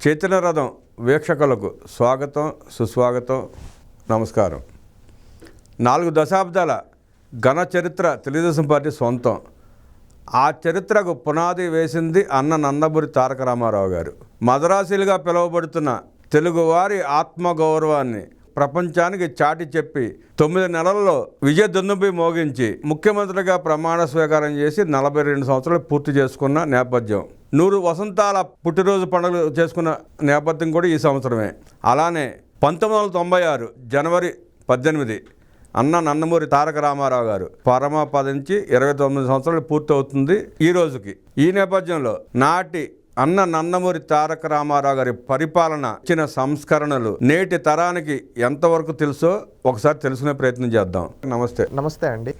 చైతన్య రథం వీక్షకులకు స్వాగతం, సుస్వాగతం, నమస్కారం. 4 దశాబ్దాల ఘన చరిత్ర తెలుగుదేశం పార్టీ సొంతం. ఆ చరిత్రకు పునాది వేసింది అన్న నందమూరి తారక రామారావు గారు. మదరాసీలుగా పిలువబడుతున్న తెలుగువారి ఆత్మగౌరవాన్ని ప్రపంచానికి చాటి చెప్పి 9 నెలల్లో విజయదుందుభి మోగించి ముఖ్యమంత్రిగా ప్రమాణ స్వీకారం చేసి 42 సంవత్సరాలు పూర్తి చేసుకున్న నేపథ్యం. 100 వసంతాల పుట్టినరోజు పండుగలు చేసుకున్న నేపథ్యం కూడా ఈ సంవత్సరమే. అలానే 1996 జనవరి 18 అన్న నందమూరి తారక రామారావు గారు పరమపదించి 29 సంవత్సరాలు పూర్తి అవుతుంది ఈ రోజుకి. ఈ నేపథ్యంలో నాటి అన్న నందమూరి తారక రామారావు గారి పరిపాలన ఇచ్చిన సంస్కరణలు నేటి తరానికి ఎంతవరకు తెలుసో ఒకసారి తెలుసుకునే ప్రయత్నం చేద్దాం. నమస్తే అండి.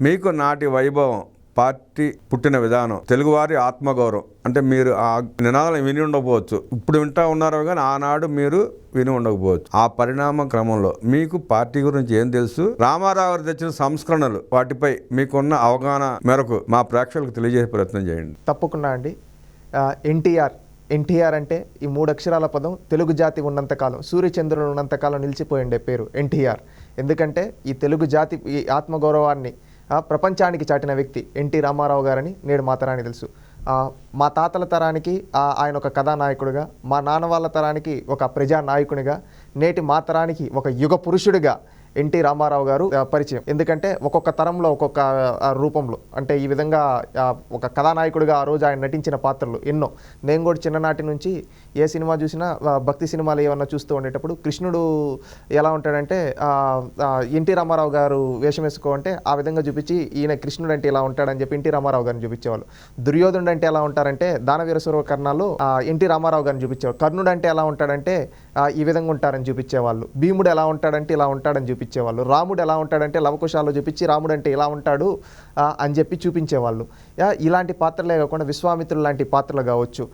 మీకు నాటి వైభవం, పార్టీ పుట్టిన విధానం, తెలుగువారి ఆత్మగౌరవం అంటే మీరు ఆ నినాదాలు విని ఉండకపోవచ్చు, ఇప్పుడు వింటా ఉన్నారో కానీ ఆనాడు మీరు విని ఉండకపోవచ్చు. ఆ పరిణామ క్రమంలో మీకు పార్టీ గురించి ఏం తెలుసు, రామారావు గారు తెచ్చిన సంస్కరణలు వాటిపై మీకున్న అవగాహన మేరకు మా ప్రేక్షకులకు తెలియజేసే ప్రయత్నం చేయండి. తప్పకుండా అండి. ఎన్టీఆర్ అంటే ఈ 3 అక్షరాల పదం తెలుగు జాతి ఉన్నంతకాలం, సూర్యచంద్రులు ఉన్నంతకాలం నిలిచిపోయిండే పేరు ఎన్టీఆర్. ఎందుకంటే ఈ తెలుగు జాతి ఈ ఆత్మగౌరవాన్ని ప్రపంచానికి చాటిన వ్యక్తి ఎన్టీ రామారావు గారని నేడు మా తరానికి తెలుసు. మా తాతల తరానికి ఆయన ఒక కథానాయకుడిగా, మా నాన్న వాళ్ళ తరానికి ఒక ప్రజానాయకునిగా, నేటి మా తరానికి ఒక యుగ పురుషుడిగా ఎన్టీ రామారావు గారు పరిచయం. ఎందుకంటే ఒక్కొక్క తరంలో ఒక్కొక్క రూపంలో, అంటే ఈ విధంగా ఒక కథానాయకుడిగా ఆ రోజు ఆయన నటించిన పాత్రలు ఎన్నో. నేను కూడా చిన్ననాటి నుంచి ఏ సినిమా చూసినా, భక్తి సినిమాలు ఏమన్నా చూస్తూ ఉండేటప్పుడు కృష్ణుడు ఎలా ఉంటాడంటే ఎన్టీ రామారావు గారు వేషం వేసుకోమంటే ఆ విధంగా చూపించి ఈయన కృష్ణుడు అంటే ఇలా ఉంటాడని చెప్పి ఎన్టీ రామారావు గారిని చూపించేవాళ్ళు. దుర్యోధనుడు అంటే ఎలా ఉంటారంటే దానవీర సూరకర్ణాలు ఎన్టీ రామారావు గారిని చూపించేవాళ్ళు. కర్ణుడు అంటే ఎలా ఉంటాడంటే ఈ విధంగా ఉంటారని చూపించేవాళ్ళు. భీముడు ఎలా ఉంటాడంటే ఇలా ఉంటాడని చూపించేవాళ్ళు. రాముడు ఎలా ఉంటాడంటే లవకుశాల్లో చూపించి రాముడు అంటే ఇలా ఉంటాడు అని చెప్పి చూపించేవాళ్ళు. ఇలాంటి పాత్రలే కాకుండా విశ్వామిత్రుడు లాంటి పాత్రలు కావచ్చు,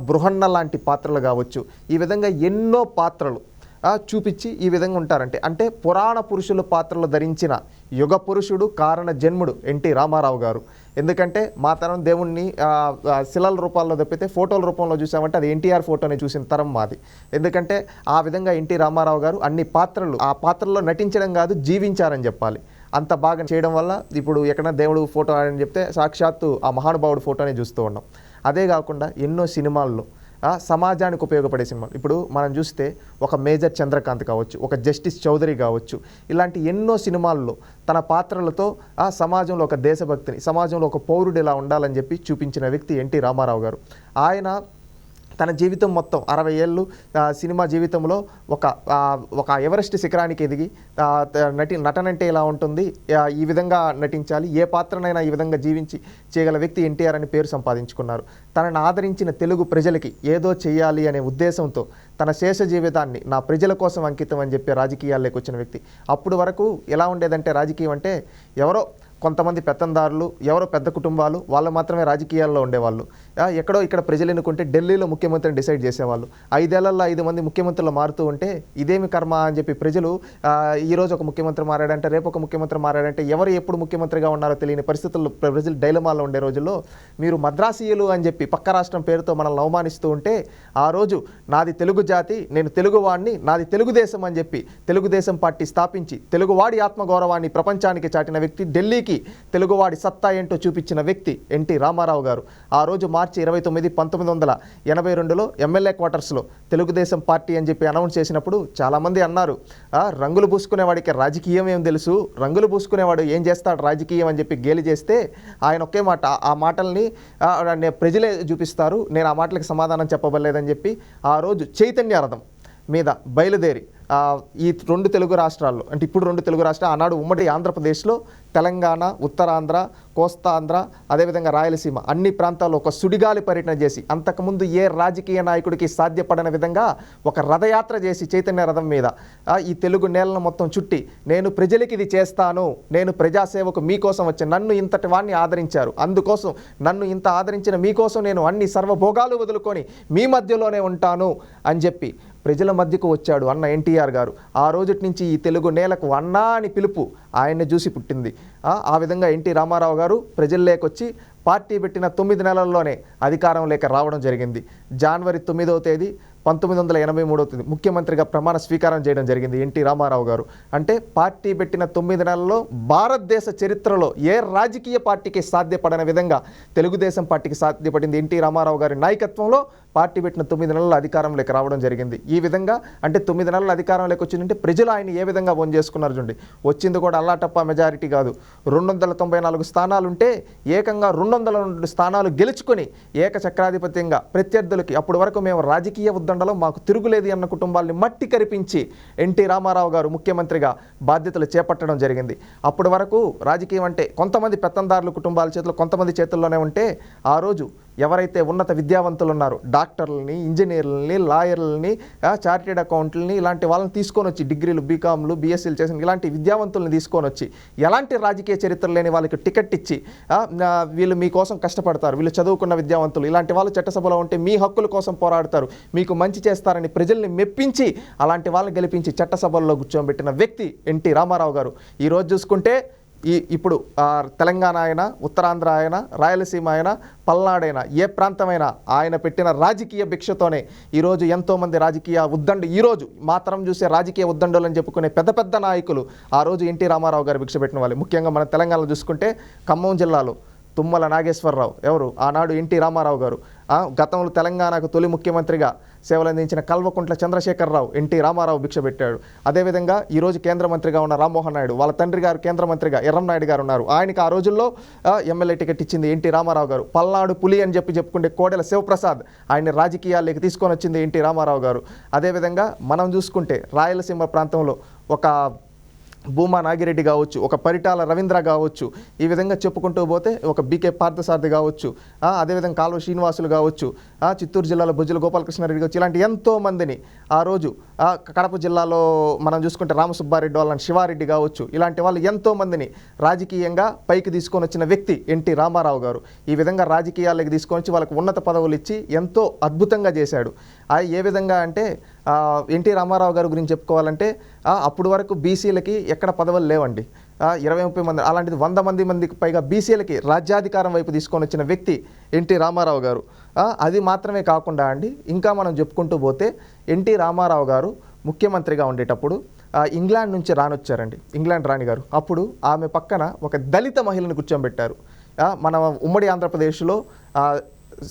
బృహన్న లాంటి పాత్రలు కావచ్చు, ఈ విధంగా ఎన్నో పాత్రలు చూపించి ఈ విధంగా ఉంటారంటే అంటే పురాణ పురుషుల పాత్రలు ధరించిన యుగ పురుషుడు, కారణ జన్ముడు ఎన్టీ రామారావు గారు. ఎందుకంటే మా తరం దేవుణ్ణి శిలల రూపాల్లో తప్పితే ఫోటోల రూపంలో చూసామంటే అది ఎన్టీఆర్ ఫోటోని చూసిన తరం మాది. ఎందుకంటే ఆ విధంగా ఎన్టీ రామారావు గారు అన్ని పాత్రలు ఆ పాత్రల్లో నటించడం కాదు, జీవించారని చెప్పాలి. అంత బాగా చేయడం వల్ల ఇప్పుడు ఎక్కడైనా దేవుడు ఫోటో అని చెప్తే సాక్షాత్తు ఆ మహానుభావుడు ఫోటోని చూస్తూ ఉన్నాం. అదే కాకుండా ఎన్నో సినిమాల్లో సమాజానికి ఉపయోగపడే సినిమాలు ఇప్పుడు మనం చూస్తే ఒక మేజర్ చంద్రకాంత్ కావచ్చు, ఒక జస్టిస్ చౌదరి కావచ్చు, ఇలాంటి ఎన్నో సినిమాల్లో తన పాత్రలతో సమాజంలో ఒక దేశభక్తిని, సమాజంలో ఒక పౌరుడు ఎలా ఉండాలని చెప్పి చూపించిన వ్యక్తి ఎన్టీ రామారావు గారు. ఆయన తన జీవితం మొత్తం 60 ఏళ్ళు సినిమా జీవితంలో ఒక ఎవరెస్ట్ శిఖరానికి ఎదిగి నటనంటే ఇలా ఉంటుంది, ఈ విధంగా నటించాలి, ఏ పాత్రనైనా ఈ విధంగా జీవించి చేయగల వ్యక్తి ఎన్టీఆర్ అని పేరు సంపాదించుకున్నారు. తనను ఆదరించిన తెలుగు ప్రజలకి ఏదో చేయాలి అనే ఉద్దేశంతో తన శేష జీవితాన్ని నా ప్రజల కోసం అంకితం అని చెప్పి రాజకీయాల్లోకి వచ్చిన వ్యక్తి. అప్పుడు వరకు ఎలా ఉండేదంటే రాజకీయం అంటే ఎవరో కొంతమంది పెత్తందారులు, ఎవరో పెద్ద కుటుంబాలు వాళ్ళు మాత్రమే రాజకీయాల్లో ఉండేవాళ్ళు. ఎక్కడో ఇక్కడ ప్రజలు ఎన్నుకుంటే ఢిల్లీలో ముఖ్యమంత్రిని డిసైడ్ చేసేవాళ్ళు. 5 ఏళ్లలో 5 మంది ముఖ్యమంత్రులు మారుతూ ఉంటే ఇదేమి కర్మ అని చెప్పి ప్రజలు ఈరోజు ఒక ముఖ్యమంత్రి మారాడంటే రేపు ఒక ముఖ్యమంత్రి మారాడంటే ఎవరు ఎప్పుడు ముఖ్యమంత్రిగా ఉన్నారో తెలియని పరిస్థితుల్లో ప్రజలు డైలమాలో ఉండే రోజుల్లో మీరు మద్రాసీయులు అని చెప్పి పక్క రాష్ట్రం పేరుతో మనల్ని అవమానిస్తూ ఉంటే ఆ రోజు నాది తెలుగు జాతి, నేను తెలుగువాడిని, నాది తెలుగుదేశం అని చెప్పి తెలుగుదేశం పార్టీ స్థాపించి తెలుగువాడి ఆత్మగౌరవాన్ని ప్రపంచానికి చాటిన వ్యక్తి, ఢిల్లీకి తెలుగువాడి సత్తా ఏంటో చూపించిన వ్యక్తి ఎన్టీ రామారావు గారు. ఆ రోజు మార్చి 29, 1982లో ఎమ్మెల్యే క్వార్టర్స్లో తెలుగుదేశం పార్టీ అని చెప్పి అనౌన్స్ చేసినప్పుడు చాలామంది అన్నారు, రంగులు పూసుకునేవాడికి రాజకీయం ఏం తెలుసు, రంగులు పూసుకునేవాడు ఏం చేస్తాడు రాజకీయం అని చెప్పి గేలి చేస్తే ఆయన ఒకే మాట, ఆ మాటల్ని ప్రజలే చూపిస్తారు, నేను ఆ మాటలకు సమాధానం చెప్పబడలేదని చెప్పి ఆ రోజు చైతన్య రథం మీద బయలుదేరి ఈ 2 తెలుగు రాష్ట్రాల్లో అంటే ఇప్పుడు 2 తెలుగు రాష్ట్రాలు ఆనాడు ఉమ్మడి ఆంధ్రప్రదేశ్లో తెలంగాణ, ఉత్తరాంధ్ర, కోస్తాంధ్ర, అదేవిధంగా రాయలసీమ అన్ని ప్రాంతాల్లో ఒక సుడిగాలి పర్యటన చేసి అంతకుముందు ఏ రాజకీయ నాయకుడికి సాధ్యపడని విధంగా ఒక రథయాత్ర చేసి చైతన్య రథం మీద ఈ తెలుగు నేలను మొత్తం చుట్టి నేను ప్రజలకి ఇది చేస్తాను, నేను ప్రజాసేవకు మీకోసం వచ్చాను, నన్ను ఇంతటి వాడిని ఆదరించారు, అందుకోసం నన్ను ఇంత ఆదరించిన మీకోసం నేను అన్ని సర్వభోగాలు వదులుకొని మీ మధ్యలోనే ఉంటాను అని చెప్పి ప్రజల మధ్యకు వచ్చాడు అన్న ఎన్టీఆర్ గారు. ఆ రోజుటి నుంచి ఈ తెలుగు నేలకు అన్నా అని పిలుపు ఆయన్ని చూసి పుట్టింది. ఆ విధంగా ఎన్టీ రామారావు గారు ప్రజల్లోకి వచ్చి పార్టీ పెట్టిన 9 నెలల్లోనే అధికారంలోకి రావడం జరిగింది. జనవరి 9వ తేదీ 1983వ తేదీ ముఖ్యమంత్రిగా ప్రమాణ స్వీకారం చేయడం జరిగింది ఎన్టీ రామారావు గారు. అంటే పార్టీ పెట్టిన 9 నెలల్లో భారతదేశ చరిత్రలో ఏ రాజకీయ పార్టీకి సాధ్యపడని విధంగా తెలుగుదేశం పార్టీకి సాధ్యపడింది. ఎన్టీ రామారావు గారి నాయకత్వంలో పార్టీ పెట్టిన 9 నెలల అధికారంలోకి రావడం జరిగింది. ఈ విధంగా అంటే 9 నెలల అధికారంలోకి వచ్చిందంటే ప్రజలు ఆయన ఏ విధంగా ఓన్ చేసుకున్నారు చూడండి. వచ్చింది కూడా అల్లాటప్ప మెజారిటీ కాదు. 294 స్థానాలుంటే ఏకంగా 202 స్థానాలు గెలుచుకొని ఏకచక్రాధిపత్యంగా ప్రత్యర్థులకి అప్పటి వరకు మేము రాజకీయ ఉద్దండలో మాకు తిరుగులేదు అన్న కుటుంబాల్ని మట్టి కరిపించి ఎన్టీ రామారావు గారు ముఖ్యమంత్రిగా బాధ్యతలు చేపట్టడం జరిగింది. అప్పటి వరకు రాజకీయం అంటే కొంతమంది పెత్తందారుల కుటుంబాల చేతిలో కొంతమంది చేతుల్లోనే ఉంటే ఆ రోజు ఎవరైతే ఉన్నత విద్యావంతులు ఉన్నారో డాక్టర్లని, ఇంజనీర్లని, లాయర్లని, చార్టెడ్ అకౌంట్లని ఇలాంటి వాళ్ళని తీసుకొని వచ్చి డిగ్రీలు, బీకామ్లు, బీఎస్సీలు చేసిన ఇలాంటి విద్యావంతుల్ని తీసుకొని వచ్చి ఎలాంటి రాజకీయ చరిత్ర లేని వాళ్ళకి టికెట్ ఇచ్చి వీళ్ళు మీకోసం కష్టపడతారు, వీళ్ళు చదువుకున్న విద్యావంతులు, ఇలాంటి వాళ్ళు చట్టసభలో ఉంటే మీ హక్కుల కోసం పోరాడతారు, మీకు మంచి చేస్తారని ప్రజల్ని మెప్పించి అలాంటి వాళ్ళని గెలిపించి చట్టసభల్లో కూర్చోబెట్టిన వ్యక్తి ఎన్టీ రామారావు గారు. ఈరోజు చూసుకుంటే ఇప్పుడు తెలంగాణ అయినా, ఉత్తరాంధ్ర అయినా, రాయలసీమ అయినా, పల్నాడైనా ఏ ప్రాంతమైనా ఆయన పెట్టిన రాజకీయ భిక్షతోనే ఈరోజు ఎంతోమంది రాజకీయ ఉద్దండు ఈరోజు మాత్రం చూసే రాజకీయ ఉద్దండులు అని చెప్పుకునే పెద్ద పెద్ద నాయకులు ఆ రోజు ఎన్టీ రామారావు గారు భిక్ష పెట్టిన వాళ్ళు. ముఖ్యంగా మన తెలంగాణలో చూసుకుంటే ఖమ్మం జిల్లాలో తుమ్మల నాగేశ్వరరావు ఎవరు ఆనాడు ఎన్టీ రామారావు గారు. గతంలో తెలంగాణకు తొలి ముఖ్యమంత్రిగా సేవలందించిన కల్వకుంట్ల చంద్రశేఖరరావు ఎన్టీ రామారావు భిక్ష పెట్టాడు. అదేవిధంగా ఈరోజు కేంద్ర మంత్రిగా ఉన్న రామ్మోహన్ నాయుడు, వాళ్ళ తండ్రి గారు కేంద్ర మంత్రిగా ఎర్రంనాయుడు గారు ఉన్నారు. ఆయనకి ఆ రోజుల్లో ఎమ్మెల్యే టికెట్ ఇచ్చింది ఎన్టీ రామారావు గారు. పల్నాడు పులి అని చెప్పుకుంటే కోడెల శివప్రసాద్ ఆయన్ని రాజకీయాల్లోకి తీసుకొని వచ్చింది ఎన్టీ రామారావు గారు. అదేవిధంగా మనం చూసుకుంటే రాయలసీమ ప్రాంతంలో ఒక భూమా నాగిరెడ్డి కావచ్చు, ఒక పరిటాల రవీంద్ర కావచ్చు, ఈ విధంగా చెప్పుకుంటూ పోతే ఒక బీకే పార్థసారథి కావచ్చు, అదేవిధంగా కాలువ శ్రీనివాసులు కావచ్చు, చిత్తూరు జిల్లాలో బొజ్జల గోపాలకృష్ణారెడ్డి కావచ్చు, ఇలాంటి ఎంతోమందిని ఆ రోజు కడప జిల్లాలో మనం చూసుకుంటే రామసుబ్బారెడ్డి వాళ్ళని శివారెడ్డి కావచ్చు, ఇలాంటి వాళ్ళు ఎంతోమందిని రాజకీయంగా పైకి తీసుకొని వచ్చిన వ్యక్తి ఎన్టీ రామారావు గారు. ఈ విధంగా రాజకీయాల్లోకి తీసుకొని వచ్చి వాళ్ళకి ఉన్నత పదవులు ఇచ్చి ఎంతో అద్భుతంగా చేశాడు. ఏ విధంగా అంటే ఎన్టీ రామారావు గారి గురించి చెప్పుకోవాలంటే అప్పుడు వరకు బీసీలకి ఎక్కడ పదవులు లేవండి. 20-30 మంది అలాంటిది 100 మందికి పైగా బీసీలకి రాజ్యాధికారం వైపు తీసుకొని వచ్చిన వ్యక్తి ఎన్టీ రామారావు గారు. అది మాత్రమే కాకుండా అండి ఇంకా మనం చెప్పుకుంటూ పోతే ఎన్టీ రామారావు గారు ముఖ్యమంత్రిగా ఉండేటప్పుడు ఇంగ్లాండ్ నుంచి రానొచ్చారండి, ఇంగ్లాండ్ రాణి గారు. అప్పుడు ఆమె పక్కన ఒక దళిత మహిళను కూర్చోబెట్టారు. మన ఉమ్మడి ఆంధ్రప్రదేశ్లో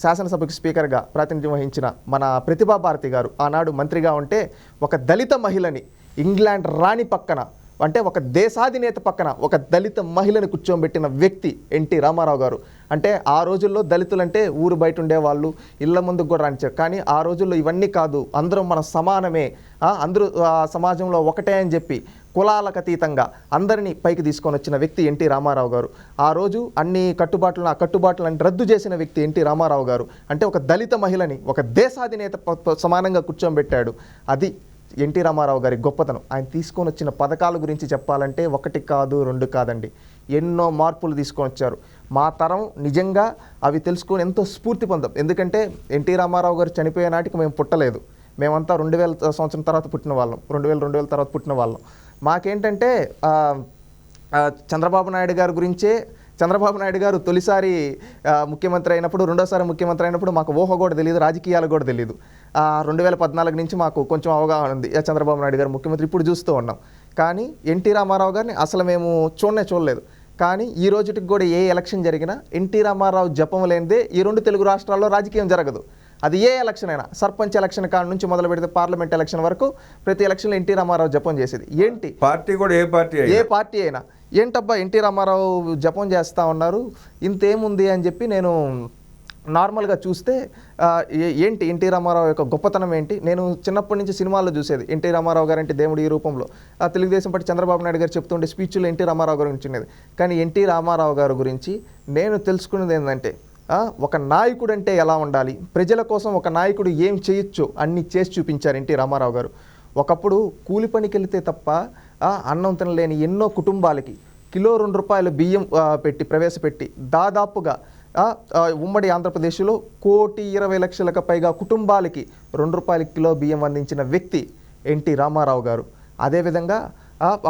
శాసనసభకు స్పీకర్గా ప్రాతినిధ్యం వహించిన మన ప్రతిభా భారతి గారు ఆనాడు మంత్రిగా ఉంటే ఒక దళిత మహిళని ఇంగ్లాండ్ రాణి పక్కన అంటే ఒక దేశాధినేత పక్కన ఒక దళిత మహిళని కూర్చోబెట్టిన వ్యక్తి ఎన్టీ రామారావు గారు. అంటే ఆ రోజుల్లో దళితులంటే ఊరు బయట ఉండేవాళ్ళు, ఇళ్ల ముందుకు కూడా రానిచ్చారు. కానీ ఆ రోజుల్లో ఇవన్నీ కాదు, అందరం మన సమానమే, అందరూ సమాజంలో ఒకటే అని చెప్పి కులాలకు అతీతంగా అందరినీ పైకి తీసుకొని వచ్చిన వ్యక్తి ఎన్టీ రామారావు గారు. ఆ రోజు అన్ని కట్టుబాట్లను రద్దు చేసిన వ్యక్తి ఎన్టీ రామారావు గారు. అంటే ఒక దళిత మహిళని ఒక దేశాధినేత సమానంగా కూర్చోబెట్టాడు. అది ఎన్టీ రామారావు గారి గొప్పతనం. ఆయన తీసుకొని వచ్చిన పథకాల గురించి చెప్పాలంటే 1 కాదు 2 కాదండి, ఎన్నో మార్పులు తీసుకొని వచ్చారు. మా తరం నిజంగా అవి తెలుసుకొని ఎంతో స్ఫూర్తి పొందాం. ఎందుకంటే ఎన్టీ రామారావు గారు చనిపోయే నాటికి మేము పుట్టలేదు, మేమంతా 2000 సంవత్సరం తర్వాత పుట్టిన వాళ్ళం, 2000 తర్వాత పుట్టిన వాళ్ళం. మాకేంటంటే చంద్రబాబు నాయుడు గారి గురించే, చంద్రబాబు నాయుడు గారు తొలిసారి ముఖ్యమంత్రి అయినప్పుడు, రెండోసారి ముఖ్యమంత్రి అయినప్పుడు మాకు ఊహ కూడా తెలియదు, రాజకీయాలు కూడా తెలియదు. 2014 నుంచి మాకు కొంచెం అవగాహన ఉంది చంద్రబాబు నాయుడు గారు ముఖ్యమంత్రి, ఇప్పుడు చూస్తూ ఉన్నాం. కానీ ఎన్టీ రామారావు గారిని అసలు మేము చూడలేదు. కానీ ఈ రోజుకి కూడా ఏ ఎలక్షన్ జరిగినా ఎన్టీ రామారావు జపం లేనిదే ఈ 2 తెలుగు రాష్ట్రాల్లో రాజకీయం జరగదు. అది ఏ ఎలక్షన్ అయినా, సర్పంచ్ ఎలక్షన్ కాడ నుంచి మొదలు పెడితే పార్లమెంట్ ఎలక్షన్ వరకు ప్రతి ఎలక్షన్లో ఎన్టీ రామారావు జపం చేసేది. ఏంటి పార్టీ కూడా ఏ పార్టీ అయినా ఏంటబ్బా ఎన్టీ రామారావు జపం చేస్తూ ఉన్నారు, ఇంతేముంది అని చెప్పి నేను నార్మల్గా చూస్తే ఏంటి ఎన్టీ రామారావు యొక్క గొప్పతనం ఏంటి, నేను చిన్నప్పటి నుంచి సినిమాల్లో చూసేది ఎన్టీ రామారావు గారు అంటే దేవుడు ఈ రూపంలో. తెలుగుదేశం పార్టీ చంద్రబాబు నాయుడు గారు చెప్తుండే స్పీచ్లో ఎన్టీ రామారావు గారు గురించి ఉండేది. కానీ ఎన్టీ రామారావు గారి గురించి నేను తెలుసుకున్నది ఏంటంటే ఒక నాయకుడు అంటే ఎలా ఉండాలి, ప్రజల కోసం ఒక నాయకుడు ఏం చేయొచ్చో అన్నీ చేసి చూపించారు ఎన్టీ రామారావు గారు. ఒకప్పుడు కూలి పనికి వెళితే తప్ప అన్నం తినలేని ఎన్నో కుటుంబాలకి కిలో 2 రూపాయలు బియ్యం ప్రవేశపెట్టి దాదాపుగా ఉమ్మడి ఆంధ్రప్రదేశ్లో 1,20,00,000కు పైగా కుటుంబాలకి 2 రూపాయల కిలో బియ్యం అందించిన వ్యక్తి ఎన్టీ రామారావు గారు. అదేవిధంగా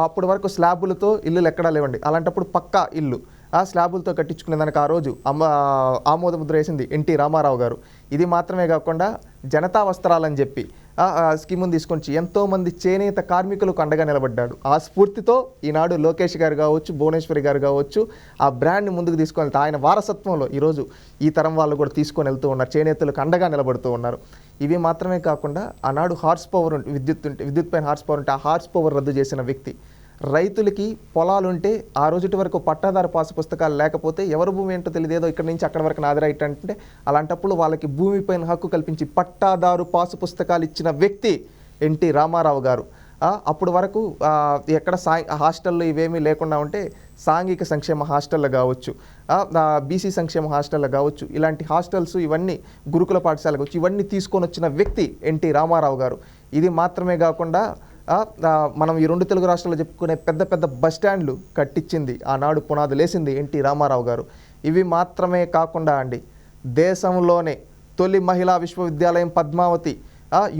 అప్పటి వరకు స్లాబులతో ఇల్లులు ఎక్కడా లేవండి, అలాంటప్పుడు పక్కా ఇల్లు ఆ స్లాబులతో కట్టించుకునే దానికి ఆ రోజు ఆమోద ముద్ర వేసింది ఎన్టీ రామారావు గారు. ఇది మాత్రమే కాకుండా జనతా వస్త్రాలని చెప్పి స్కీమును తీసుకొచ్చి ఎంతోమంది చేనేత కార్మికులకు అండగా నిలబడ్డాడు. ఆ స్ఫూర్తితో ఈనాడు లోకేష్ గారు కావచ్చు, భువనేశ్వరి గారు కావచ్చు, ఆ బ్రాండ్ని ముందుకు తీసుకొని వెళ్తే ఆయన వారసత్వంలో ఈరోజు ఈ తరం వాళ్ళు కూడా తీసుకొని వెళ్తూ ఉన్నారు, చేనేతలకు అండగా నిలబడుతూ ఉన్నారు. ఇవి మాత్రమే కాకుండా ఆనాడు హార్స్ పవర్ విద్యుత్ పైన హార్స్ పవర్ ఉంటే ఆ హార్స్ పవర్ రద్దు చేసిన వ్యక్తి. రైతులకి పొలాలుంటే ఆ రోజుటి వరకు పట్టాదారు పాసు పుస్తకాలు లేకపోతే ఎవరు భూమి ఏంటో తెలియదు, ఏదో ఇక్కడ నుంచి అక్కడ వరకు నాది రైట్ అంటే అలాంటప్పుడు వాళ్ళకి భూమిపైన హక్కు కల్పించి పట్టాదారు పాసు పుస్తకాలు ఇచ్చిన వ్యక్తి ఎన్టీ రామారావు గారు. అప్పుడు వరకు ఎక్కడ హాస్టల్లో ఇవేమీ లేకుండా ఉంటే సాంఘిక సంక్షేమ హాస్టళ్ళు కావచ్చు, బీసీ సంక్షేమ హాస్టళ్ళు కావచ్చు, ఇలాంటి హాస్టల్స్ ఇవన్నీ గురుకుల పాఠశాల కావచ్చు, ఇవన్నీ తీసుకొని వచ్చిన వ్యక్తి ఎన్టీ రామారావు గారు. ఇది మాత్రమే కాకుండా మనం ఈ 2 తెలుగు రాష్ట్రాల్లో చెప్పుకునే పెద్ద పెద్ద బస్ స్టాండ్లు కట్టించింది ఆనాడు పునాదులేసింది ఎన్టీ రామారావు గారు. ఇవి మాత్రమే కాకుండా అండి, దేశంలోనే తొలి మహిళా విశ్వవిద్యాలయం పద్మావతి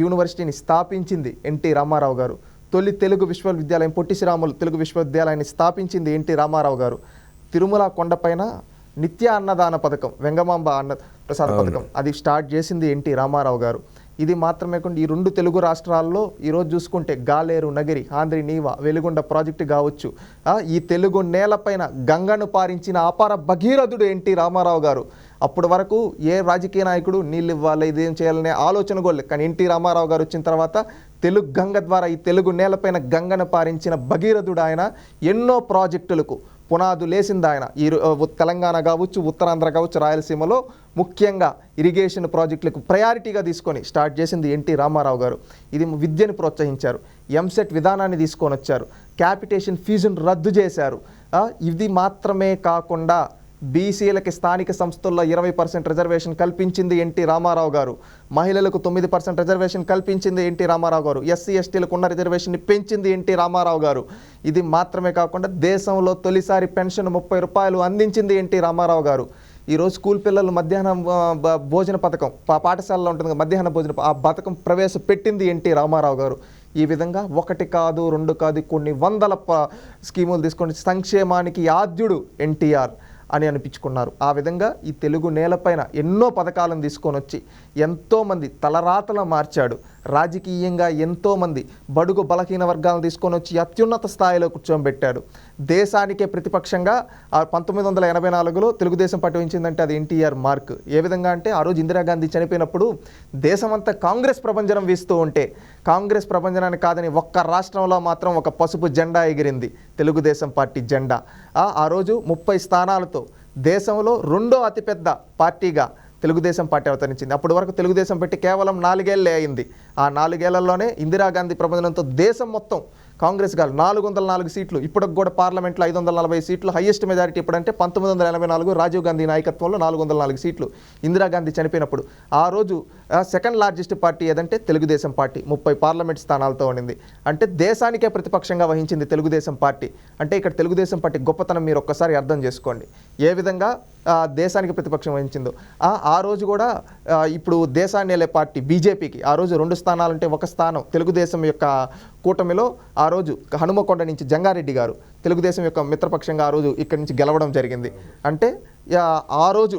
యూనివర్సిటీని స్థాపించింది ఎన్టీ రామారావు గారు. తొలి తెలుగు విశ్వవిద్యాలయం పొట్టి శ్రీరాములు తెలుగు విశ్వవిద్యాలయాన్ని స్థాపించింది ఎన్టీ రామారావు గారు. తిరుమల కొండపైన నిత్య అన్నదాన పథకం, వెంగమాంబ అన్న ప్రసాద పథకం అది స్టార్ట్ చేసింది ఎన్టీ రామారావు గారు. ఇది మాత్రమే కాకుండా ఈ 2 తెలుగు రాష్ట్రాల్లో ఈరోజు చూసుకుంటే గాలేరు నగరి, ఆంధ్రి నీవా, వెలుగొండ ప్రాజెక్టు కావచ్చు, ఈ తెలుగు నేలపైన గంగను పారించిన అపార భగీరథుడు ఎన్టీ రామారావు గారు. అప్పటి వరకు ఏ రాజకీయ నాయకుడు నీళ్ళు ఇవ్వాలి ఇదేం చేయాలనే ఆలోచన కూడా, కానీ ఎన్టీ రామారావు గారు వచ్చిన తర్వాత తెలుగు గంగ ద్వారా ఈ తెలుగు నేలపైన గంగను పారించిన భగీరథుడు ఆయన. ఎన్నో ప్రాజెక్టులకు పునాదు లేసింది ఆయన. ఈ తెలంగాణ కావచ్చు, ఉత్తరాంధ్ర కావచ్చు, రాయలసీమలో ముఖ్యంగా ఇరిగేషన్ ప్రాజెక్టులకు ప్రయారిటీగా తీసుకొని స్టార్ట్ చేసింది ఎన్టీ రామారావు గారు. ఇది విద్యను ప్రోత్సహించారు, ఎంసెట్ విధానాన్ని తీసుకొని వచ్చారు, క్యాపిటేషన్ ఫీజును రద్దు చేశారు. ఇది మాత్రమే కాకుండా బీసీలకి స్థానిక సంస్థల్లో 20% రిజర్వేషన్ కల్పించింది ఎన్టీ రామారావు గారు. మహిళలకు 9% రిజర్వేషన్ కల్పించింది ఎన్టీ రామారావు గారు. ఎస్సీ ఎస్టీలకు ఉన్న రిజర్వేషన్ని పెంచింది ఎన్టీ రామారావు గారు. ఇది మాత్రమే కాకుండా దేశంలో తొలిసారి పెన్షన్ 30 రూపాయలు అందించింది ఎన్టీ రామారావు గారు. ఈరోజు స్కూల్ పిల్లలు మధ్యాహ్నం భోజన పథకం పాఠశాలలో ఉంటుంది, మధ్యాహ్న భోజన ఆ పథకం ప్రవేశపెట్టింది ఎన్టీ రామారావు గారు. ఈ విధంగా 1 కాదు 2 కాదు కొన్ని వందల స్కీములు తీసుకొని సంక్షేమానికి ఆద్యుడు ఎన్టీఆర్ అని అనిపించుకున్నారు. ఆ విధంగా ఈ తెలుగు నేలపైన ఎన్నో పథకాలను తీసుకొని వచ్చి ఎంతోమంది తలరాతలు మార్చాడు. రాజకీయంగా ఎంతోమంది బడుగు బలహీన వర్గాలను తీసుకొని వచ్చి అత్యున్నత స్థాయిలో కూర్చోబెట్టాడు. దేశానికే ప్రతిపక్షంగా 1984లో తెలుగుదేశం పార్టీ వహించిందంటే అది ఎన్టీఆర్ మార్క్. ఏ విధంగా అంటే ఆ రోజు ఇందిరాగాంధీ చనిపోయినప్పుడు దేశమంతా కాంగ్రెస్ ప్రభంజనం వీస్తూ ఉంటే కాంగ్రెస్ ప్రభంజనాన్ని కాదని ఒక్క రాష్ట్రంలో మాత్రం ఒక పసుపు జెండా ఎగిరింది, తెలుగుదేశం పార్టీ జెండా. ఆ రోజు 30 స్థానాలతో దేశంలో 2వ అతిపెద్ద పార్టీగా తెలుగుదేశం పార్టీ అవతరించింది. అప్పటి వరకు తెలుగుదేశం పెట్టి కేవలం 4 ఏళ్లే అయింది. ఆ 4 ఏళ్లలోనే ఇందిరాగాంధీ ప్రభంజనంతో దేశం మొత్తం కాంగ్రెస్ గారు 404 సీట్లు, ఇప్పటికి కూడా పార్లమెంట్లో 540 సీట్లు, హైయెస్ట్ మెజారిటీ ఇప్పుడంటే 1984 రాజీవ్ గాంధీ నాయకత్వంలో 404 సీట్లు ఇందిరాగాంధీ చనిపోయినప్పుడు. ఆ రోజు సెకండ్ లార్జెస్ట్ పార్టీ ఏదంటే తెలుగుదేశం పార్టీ 30 పార్లమెంట్ స్థానాలతో ఉండింది. అంటే దేశానికే ప్రతిపక్షంగా వహించింది తెలుగుదేశం పార్టీ. అంటే ఇక్కడ తెలుగుదేశం పార్టీ గొప్పతనం మీరు ఒక్కసారి అర్థం చేసుకోండి, ఏ విధంగా దేశానికి ప్రతిపక్షం వహించిందో. ఆ రోజు కూడా ఇప్పుడు దేశాన్ని వెళ్ళే పార్టీ బీజేపీకి ఆ రోజు 2 స్థానాలంటే 1 స్థానం తెలుగుదేశం యొక్క కూటమిలో ఆ రోజు హనుమకొండ నుంచి జంగారెడ్డి గారు తెలుగుదేశం యొక్క మిత్రపక్షంగా ఆ రోజు ఇక్కడి నుంచి గెలవడం జరిగింది. అంటే ఆ రోజు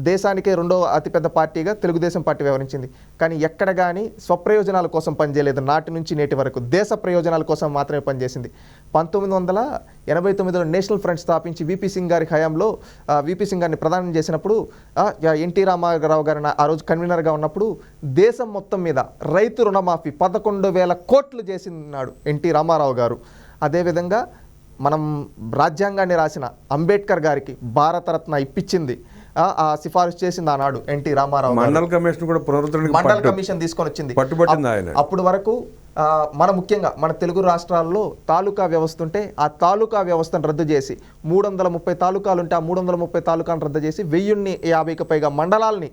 దేశానికే 2వ అతిపెద్ద పార్టీగా తెలుగుదేశం పార్టీ వ్యవహరించింది. కానీ ఎక్కడ కానీ స్వప్రయోజనాల కోసం పనిచేయలేదు. నాటి నుంచి నేటి వరకు దేశ ప్రయోజనాల కోసం మాత్రమే పనిచేసింది. 1989లో నేషనల్ ఫ్రంట్ స్థాపించి వీపీ సింగ్ గారి హయాంలో వీపీ సింగ్ గారిని ప్రధానం చేసినప్పుడు ఎన్టీ రామారావు గారు ఆ రోజు కన్వీనర్గా ఉన్నప్పుడు దేశం మొత్తం మీద రైతు రుణమాఫీ 11,000 కోట్లు చేసినాడు ఎన్టీ రామారావు గారు. అదేవిధంగా మనం రాజ్యాంగాన్ని రాసిన అంబేద్కర్ గారికి భారతరత్న ఇప్పించింది, సిఫారసు చేసింది ఆనాడు ఎన్టీ రామారావు. మండల్ కమిషన్ కూడా మండల్ కమిషన్ తీసుకొని వచ్చింది. అప్పుడు వరకు ముఖ్యంగా మన తెలుగు రాష్ట్రాల్లో తాలూకా వ్యవస్థ ఉంటే ఆ తాలూకా వ్యవస్థను రద్దు చేసి 330 తాలూకాలు ఉంటే ఆ 330 తాలూకాలను రద్దు చేసి 1050కి పైగా మండలాల్ని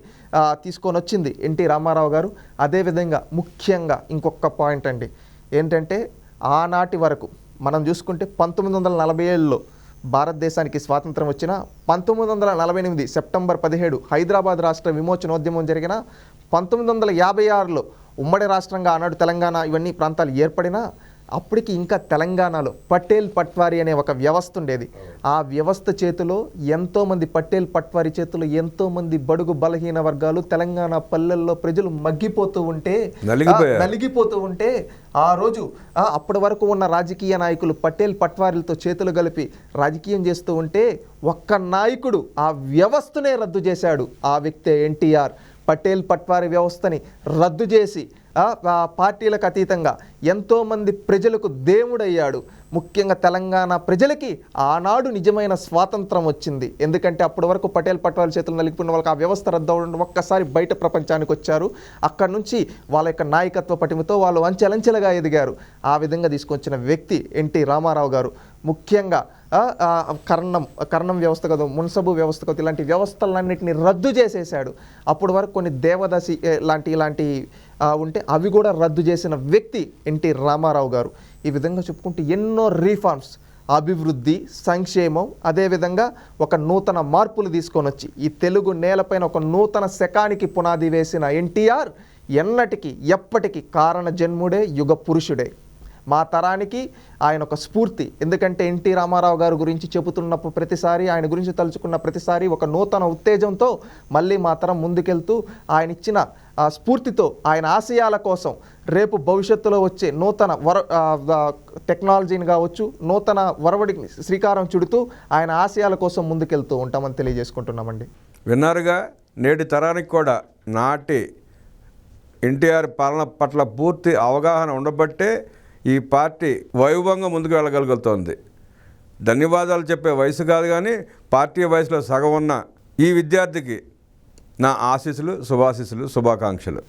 తీసుకొని వచ్చింది ఎన్టీ రామారావు గారు. అదేవిధంగా ముఖ్యంగా ఇంకొక పాయింట్ అండి ఏంటంటే ఆనాటి వరకు మనం చూసుకుంటే 1947లో భారతదేశానికి స్వాతంత్రం వచ్చిన 1948 సెప్టెంబర్ 17 హైదరాబాద్ రాష్ట్ర విమోచనోద్యమం జరిగిన 1956లో ఉమ్మడి రాష్ట్రంగా ఆనాడు తెలంగాణ ఇవన్నీ ప్రాంతాలు ఏర్పడినా అప్పటికి ఇంకా తెలంగాణలో పటేల్ పట్వారీ అనే ఒక వ్యవస్థ ఉండేది. ఆ వ్యవస్థ చేతిలో ఎంతోమంది పటేల్ పట్వారీ చేతిలో ఎంతోమంది బడుగు బలహీన వర్గాలు తెలంగాణ పల్లెల్లో ప్రజలు మగ్గిపోతూ ఉంటే నలిగిపోతూ ఉంటే ఆ రోజు అప్పటి వరకు ఉన్న రాజకీయ నాయకులు పటేల్ పట్వారీలతో చేతులు కలిపి రాజకీయం చేస్తూ ఉంటే ఒక్క నాయకుడు ఆ వ్యవస్థనే రద్దు చేశాడు. ఆ వ్యక్తే ఎన్టీఆర్. పటేల్ పట్వారీ వ్యవస్థని రద్దు చేసి పార్టీలకు అతీతంగా ఎంతోమంది ప్రజలకు దేవుడయ్యాడు. ముఖ్యంగా తెలంగాణ ప్రజలకి ఆనాడు నిజమైన స్వాతంత్రం వచ్చింది. ఎందుకంటే అప్పటి వరకు పటేల్ పట్వారీ చేతులు నలిగిపోయిన వాళ్ళకి ఆ వ్యవస్థ రద్దు అవ్వడం ఒక్కసారి బయట ప్రపంచానికి వచ్చారు. అక్కడి నుంచి వాళ్ళ యొక్క నాయకత్వ పటిమతో వాళ్ళు అంచెలంచెలుగా ఎదిగారు. ఆ విధంగా తీసుకొచ్చిన వ్యక్తి ఎన్టీ రామారావు గారు. ముఖ్యంగా కర్ణం వ్యవస్థ కదా, మున్సబు వ్యవస్థ కదా, ఇలాంటి వ్యవస్థలన్నింటినీ రద్దు చేసేసాడు. అప్పటి వరకు కొన్ని దేవదాసి ఇలాంటి ఉంటే అవి కూడా రద్దు చేసిన వ్యక్తి ఎన్టీ రామారావు గారు. ఈ విధంగా చెప్పుకుంటే ఎన్నో రీఫార్మ్స్, అభివృద్ధి, సంక్షేమం, అదేవిధంగా ఒక నూతన మార్పులు తీసుకొని వచ్చి ఈ తెలుగు నేలపైన ఒక నూతన శకానికి పునాది వేసిన ఎన్టీఆర్ ఎన్నటికీ ఎప్పటికీ కారణ జన్ముడే, యుగ పురుషుడే. మా తరానికి ఆయన ఒక స్ఫూర్తి. ఎందుకంటే ఎన్టీ రామారావు గారి గురించి చెబుతున్నప్పుడు ప్రతిసారి, ఆయన గురించి తలుచుకున్న ప్రతిసారి ఒక నూతన ఉత్తేజంతో మళ్ళీ మా తరం ముందుకెళ్తూ ఆయన ఇచ్చిన స్ఫూర్తితో ఆయన ఆశయాల కోసం రేపు భవిష్యత్తులో వచ్చే నూతన టెక్నాలజీని కావచ్చు, నూతన వరవడికి శ్రీకారం చుడుతూ ఆయన ఆశయాల కోసం ముందుకెళ్తూ ఉంటామని తెలియజేసుకుంటున్నామండి. విన్నారుగా, నేటి తరానికి కూడా నాటి ఎన్టీఆర్ పాలన పట్ల పూర్తి అవగాహన ఉండబట్టే ఈ పార్టీ వైభవంగా ముందుకు వెళ్ళగలుగుతోంది. ధన్యవాదాలు చెప్పే వయసు కాదు, కానీ పార్టీ వయసులో సగం ఉన్న ఈ విద్యార్థికి నా ఆశీస్సులు, శుభాశీస్సులు, శుభాకాంక్షలు.